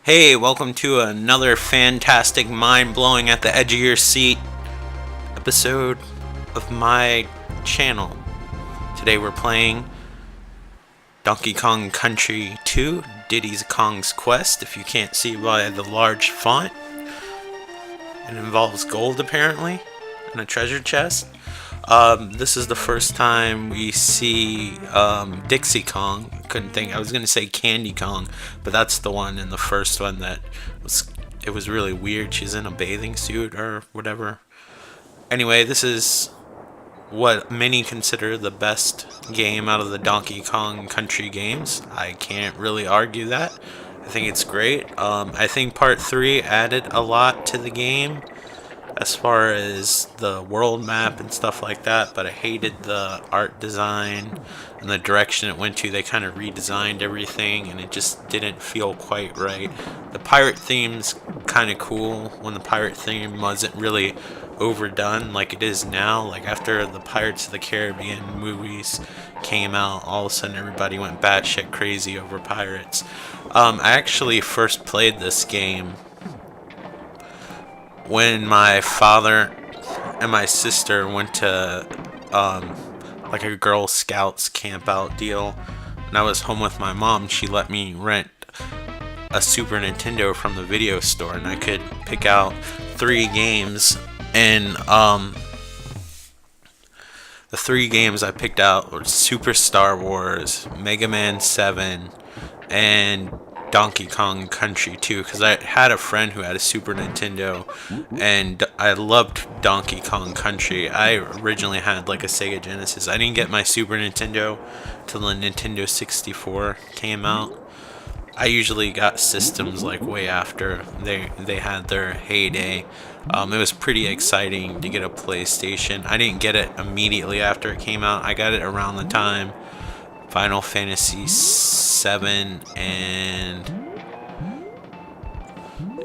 Hey, welcome to another fantastic, mind-blowing, at the edge of your seat episode of my channel. Today we're playing Donkey Kong Country 2, Diddy's Kong's Quest. If you can't see by the large font, it involves gold apparently, and a treasure chest. This is the first time we see Dixie Kong. Couldn't think. I was gonna say Candy Kong, but that's the one in the first one that was. It was really weird. She's in a bathing suit or whatever. Anyway, this is what many consider the best game out of the Donkey Kong Country games. I can't really argue that. I think it's great. I think Part 3 added a lot to the game as far as the world map and stuff like that, but I hated the art design and the direction it went to. They kind of redesigned everything and it just didn't feel quite right. The pirate theme's kind of cool when the pirate theme wasn't really overdone like it is now. Like after the Pirates of the Caribbean movies came out, all of a sudden everybody went batshit crazy over pirates. I actually first played this game when my father and my sister went to like a Girl Scouts camp out deal, and I was home with my mom. She let me rent a Super Nintendo from the video store, and I could pick out 3 games, and the 3 games I picked out were Super Star Wars, Mega Man 7, and Donkey Kong Country 2, because I had a friend who had a Super Nintendo and I loved Donkey Kong Country. I originally had like a Sega Genesis. I didn't get my Super Nintendo till the Nintendo 64 came out. I usually got systems like way after they had their heyday. It was pretty exciting to get a PlayStation. I didn't get it immediately after it came out. I got it around the time Final Fantasy 7 and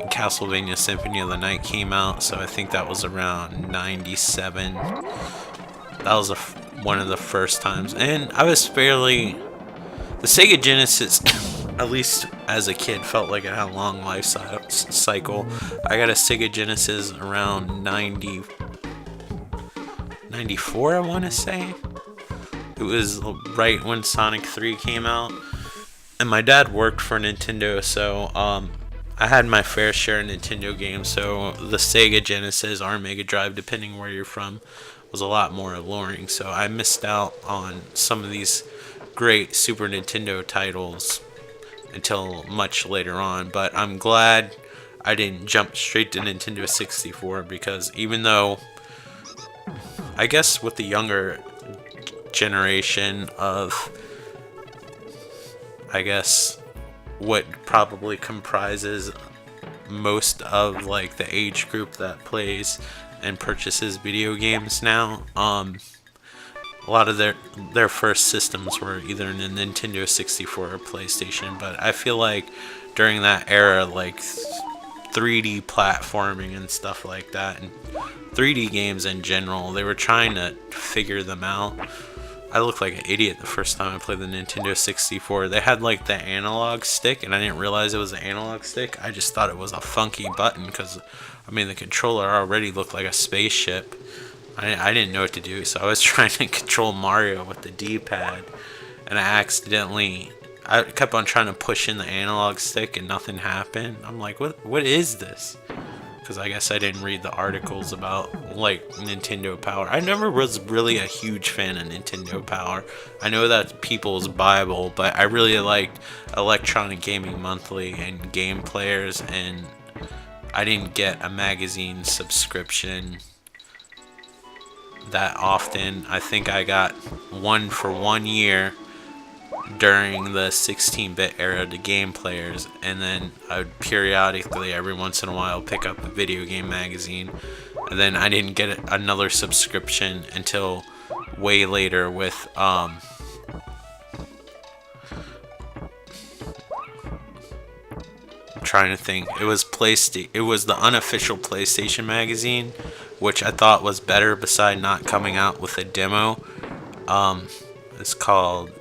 Castlevania Symphony of the Night came out, so I think that was around 97. That was one of the first times, and I was fairly... The Sega Genesis, at least as a kid, felt like it had a long life cycle. I got a Sega Genesis around 94, I want to say. It was right when Sonic 3 came out, and my dad worked for Nintendo, so I had my fair share of Nintendo games. So the Sega Genesis or Mega Drive, depending where you're from, was a lot more alluring. So I missed out on some of these great Super Nintendo titles until much later on. But I'm glad I didn't jump straight to Nintendo 64, because even though I guess with the younger generation of, I guess, what probably comprises most of like the age group that plays and purchases video games now, a lot of their first systems were either in a Nintendo 64 or PlayStation. But I feel like during that era, like 3D platforming and stuff like that, and 3D games in general, they were trying to figure them out. I looked like an idiot the first time I played the Nintendo 64. They had like the analog stick, and I didn't realize it was an analog stick. I just thought it was a funky button, because I mean the controller already looked like a spaceship. I didn't know what to do, so I was trying to control Mario with the D-pad, and I kept on trying to push in the analog stick and nothing happened. I'm like, what is this? Because I guess I didn't read the articles about like Nintendo Power. I never was really a huge fan of Nintendo Power. I know that's people's Bible, but I really liked Electronic Gaming Monthly and Game Players, and I didn't get a magazine subscription that often. I think I got one for 1 year during the 16-bit era to Game Players, and then I would periodically, every once in a while, pick up a video game magazine, and then I didn't get another subscription until way later with I'm trying to think. It was the unofficial PlayStation magazine, which I thought was better beside not coming out with a demo. It's called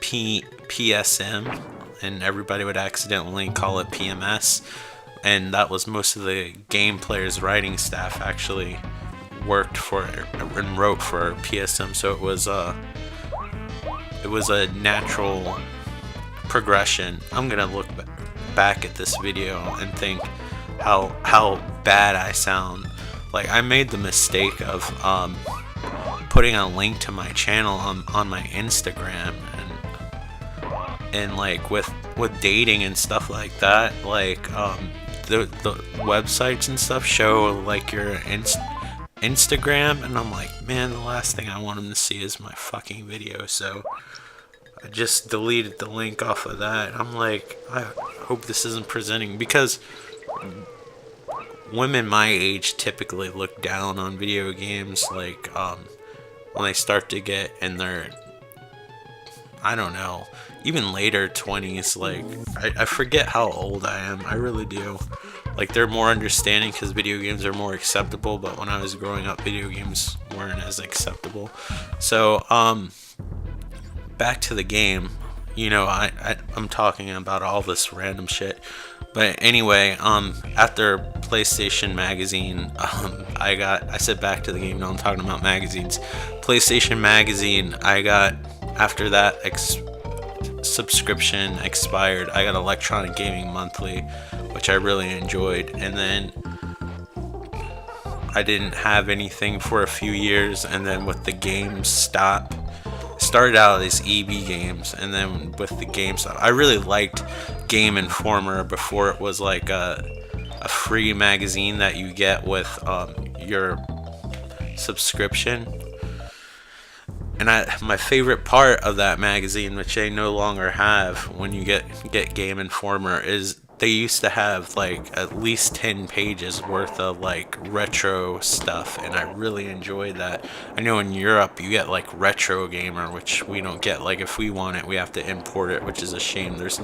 PSM. and everybody would accidentally call it PMS, and that was most of the game players' writing staff actually worked for and wrote for PSM, so it was a natural progression. I'm gonna look back at this video and think how bad I sound. Like, I made the mistake of putting a link to my channel on my Instagram, and like with dating and stuff like that, like the websites and stuff show like your Instagram, and I'm like, man, the last thing I want them to see is my fucking video, so I just deleted the link off of that. I'm like, I hope this isn't presenting, because women my age typically look down on video games, like when they start to get in their, I don't know, even later 20s. Like, I forget how old I am, I really do. Like, they're more understanding because video games are more acceptable, but when I was growing up, video games weren't as acceptable. So back to the game. You know, I'm talking about all this random shit. But anyway, after PlayStation Magazine, I said back to the game, now I'm talking about magazines. PlayStation Magazine, I got, after that subscription expired, I got Electronic Gaming Monthly, which I really enjoyed. And then I didn't have anything for a few years, and then with the GameStop, started out as EB Games, and then with the GameStop, I really liked Game Informer before it was like a free magazine that you get with your subscription. And my favorite part of that magazine, which they no longer have when you get Game Informer, is they used to have like at least 10 pages worth of like retro stuff, and I really enjoyed that. I know in Europe you get like Retro Gamer, which we don't get. Like, if we want it, we have to import it, which is a shame. There's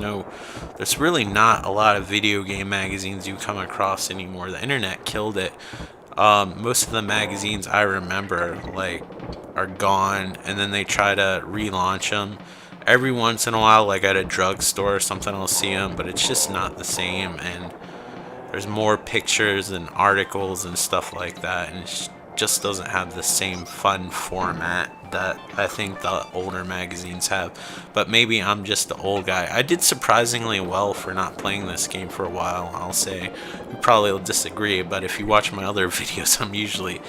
really not a lot of video game magazines you come across anymore. The internet killed it. Most of the magazines I remember like are gone, and then they try to relaunch them. Every once in a while, like at a drugstore or something, I'll see them, but it's just not the same, and there's more pictures and articles and stuff like that, and it just doesn't have the same fun format that I think the older magazines have. But maybe I'm just the old guy. I did surprisingly well for not playing this game for a while, I'll say. You probably will disagree, but if you watch my other videos, I'm usually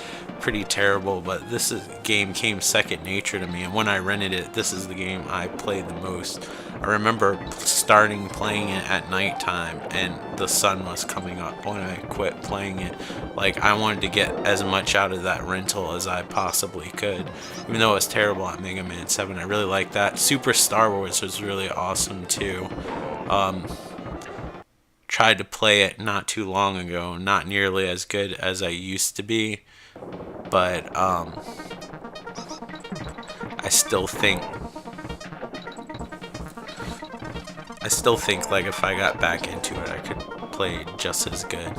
pretty terrible. But this game came second nature to me, and when I rented it, this is the game I played the most. I remember starting playing it at nighttime, and the sun was coming up when I quit playing it. Like, I wanted to get as much out of that rental as I possibly could, even though it was terrible at Mega Man 7. I really liked that. Super Star Wars was really awesome too. Tried to play it not too long ago, not nearly as good as I used to be, but I still think like if I got back into it, I could play just as good.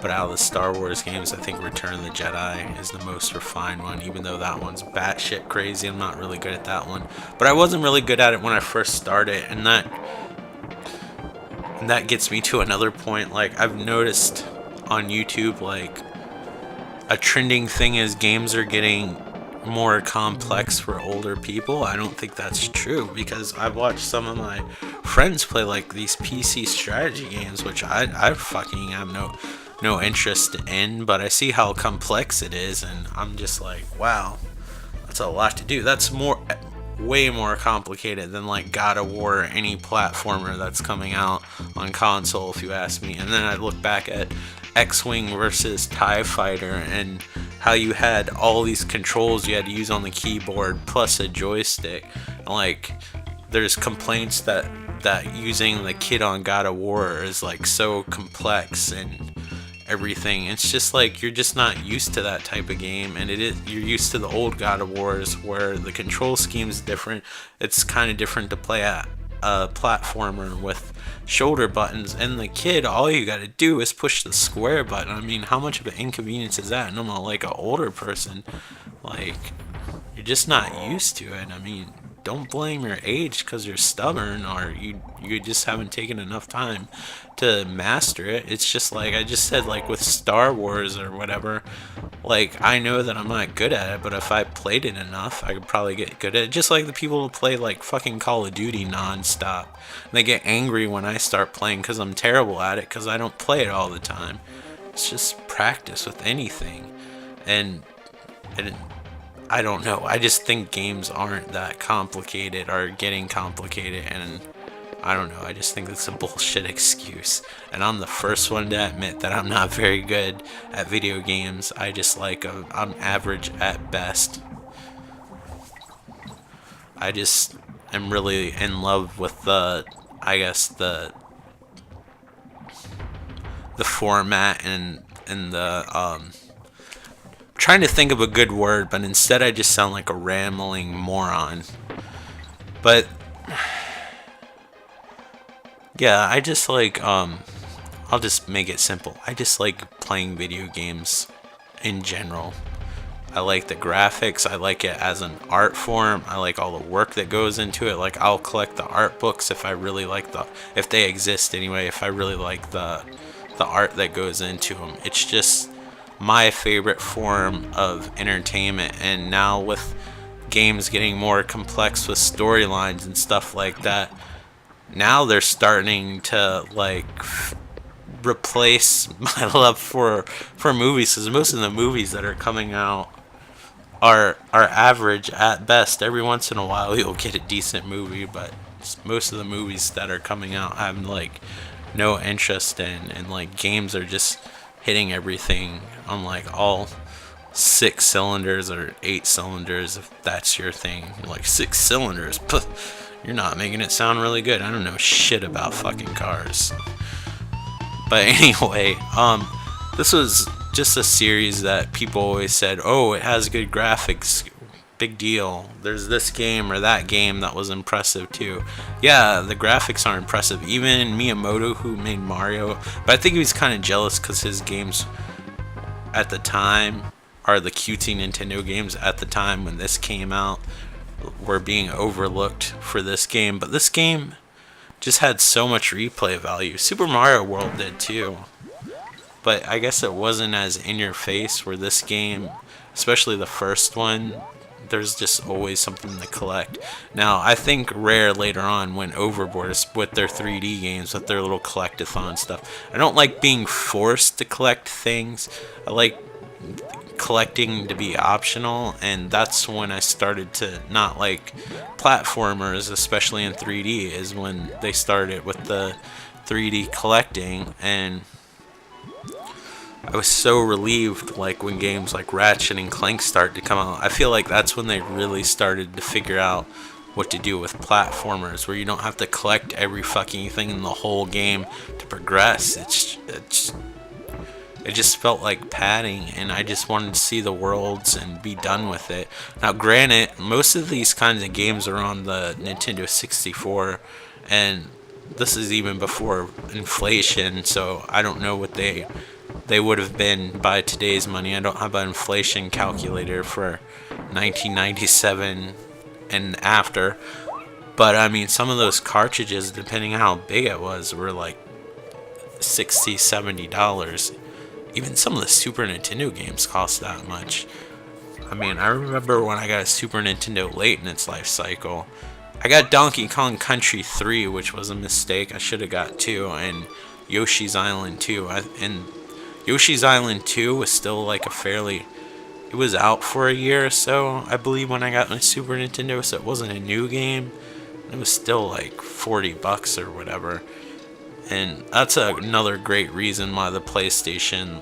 But out of the Star Wars games, I think Return of the Jedi is the most refined one, even though that one's batshit crazy. I'm not really good at that one, but I wasn't really good at it when I first started, and that gets me to another point. Like, I've noticed on YouTube, like, a trending thing is games are getting more complex for older people. I don't think that's true, because I've watched some of my friends play like these PC strategy games, which I fucking have no interest in, but I see how complex it is, and I'm just like, wow, that's a lot to do. That's way more complicated than like God of War or any platformer that's coming out on console, if you ask me. And then I look back at X-Wing versus TIE Fighter, and how you had all these controls you had to use on the keyboard plus a joystick. Like, there's complaints that using the kit on God of War is like so complex and everything. It's just like, you're just not used to that type of game, and you're used to the old God of Wars where the control scheme is different. It's kind of different to play a platformer with shoulder buttons, and the kid, all you gotta do is push the square button. I mean, how much of an inconvenience is that? And I'm like an older person, like, you're just not used to it. I mean, don't blame your age because you're stubborn or you just haven't taken enough time to master it. It's just like I just said, like with Star Wars or whatever. Like I know that I'm not good at it, but if I played it enough, I could probably get good at it. Just like the people who play like fucking Call of Duty nonstop. They get angry when I start playing because I'm terrible at it because I don't play it all the time. It's just practice with anything, and I don't know. I just think games aren't that complicated or getting complicated, and I don't know. I just think it's a bullshit excuse. And I'm the first one to admit that I'm not very good at video games. I just I'm average at best. I just am really in love with I guess the format and the trying to think of a good word, but instead I just sound like a rambling moron. But yeah, I just I'll just make it simple. I just like playing video games in general. I like the graphics. I like it as an art form. I like all the work that goes into it. Like I'll collect the art books if I really like if they exist anyway, if I really like the art that goes into them. It's just my favorite form of entertainment, and now with games getting more complex with storylines and stuff like that, now they're starting to replace my love for movies, because most of the movies that are coming out are average at best. Every once in a while you'll get a decent movie, but most of the movies that are coming out have no interest in, and games are just hitting everything on all 6 cylinders or 8 cylinders, if that's your thing. You're like, 6 cylinders? Puh, you're not making it sound really good. I don't know shit about fucking cars. But anyway, this was just a series that people always said, oh, it has good graphics, big deal. There's this game or that game that was impressive too. Yeah, the graphics are impressive. Even Miyamoto, who made Mario, but I think he was kind of jealous because his games at the time, or the cutesy Nintendo games at the time when this came out, were being overlooked for this game. But this game just had so much replay value. Super Mario World did too, but I guess it wasn't as in your face, where this game, especially the first one, there's just always something to collect. Now, I think Rare later on went overboard with their 3D games, with their little collectathon stuff. I don't like being forced to collect things. I like collecting to be optional, and that's when I started to not like platformers, especially in 3D, is when they started with the 3D collecting. And I was so relieved when games like Ratchet and Clank started to come out. I feel like that's when they really started to figure out what to do with platformers, where you don't have to collect every fucking thing in the whole game to progress. It just felt like padding, and I just wanted to see the worlds and be done with it. Now, granted, most of these kinds of games are on the Nintendo 64, and this is even before inflation, so I don't know what they would have been by today's money. I don't have an inflation calculator for 1997 and after, but I mean, some of those cartridges, depending on how big it was, were like $60, $70. Even some of the Super Nintendo games cost that much. I mean, I remember when I got a Super Nintendo late in its life cycle. I got Donkey Kong Country 3, which was a mistake. I should have got 2, and Yoshi's Island 2. And Yoshi's Island 2 was still it was out for a year or so, I believe, when I got my Super Nintendo, so it wasn't a new game. It was still $40 or whatever. And that's another great reason why the PlayStation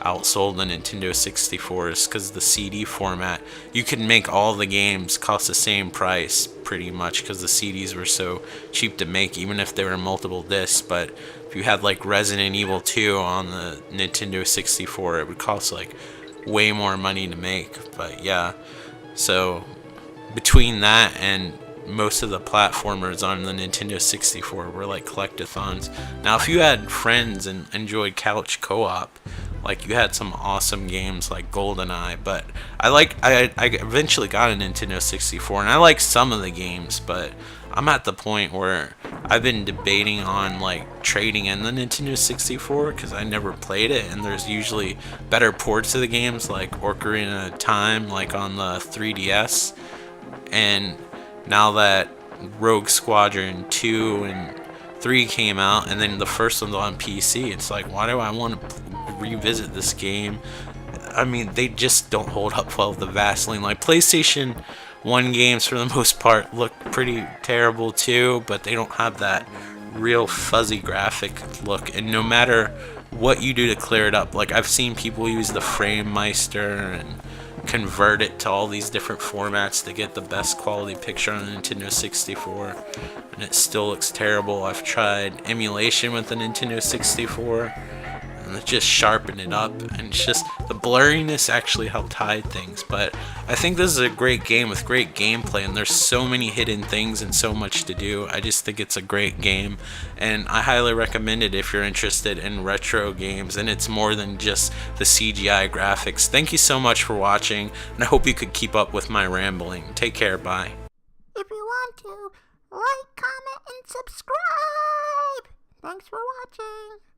outsold the Nintendo 64, is because the CD format, you could make all the games cost the same price pretty much, because the CDs were so cheap to make, even if they were multiple discs. But if you had Resident Evil 2 on the Nintendo 64, it would cost way more money to make. But yeah, so between that and most of the platformers on the Nintendo 64 were collectathons. Now, if you had friends and enjoyed couch co-op, Like, you had some awesome games like GoldenEye, but I eventually got a Nintendo 64, and I like some of the games, but I'm at the point where I've been debating on like trading in the Nintendo 64 because I never played it, and there's usually better ports of the games like Ocarina of Time, like on the 3DS, and now that Rogue Squadron 2 and 3 came out, and then the first one's on PC, it's like, why do I want to revisit this game? I mean, they just don't hold up well with the Vaseline. Like, PlayStation 1 games, for the most part, look pretty terrible too, but they don't have that real fuzzy graphic look. And no matter what you do to clear it up, like, I've seen people use the Frame Meister and convert it to all these different formats to get the best quality picture on the Nintendo 64, and it still looks terrible. I've tried emulation with the Nintendo 64, and it just sharpened it up, and it's just the blurriness actually helped hide things. But I think this is a great game with great gameplay, and there's so many hidden things and so much to do. I just think it's a great game, and I highly recommend it if you're interested in retro games, and it's more than just the CGI graphics. Thank you so much for watching, and I hope you could keep up with my rambling. Take care, bye. If you want to, like, comment, and subscribe. Thanks for watching.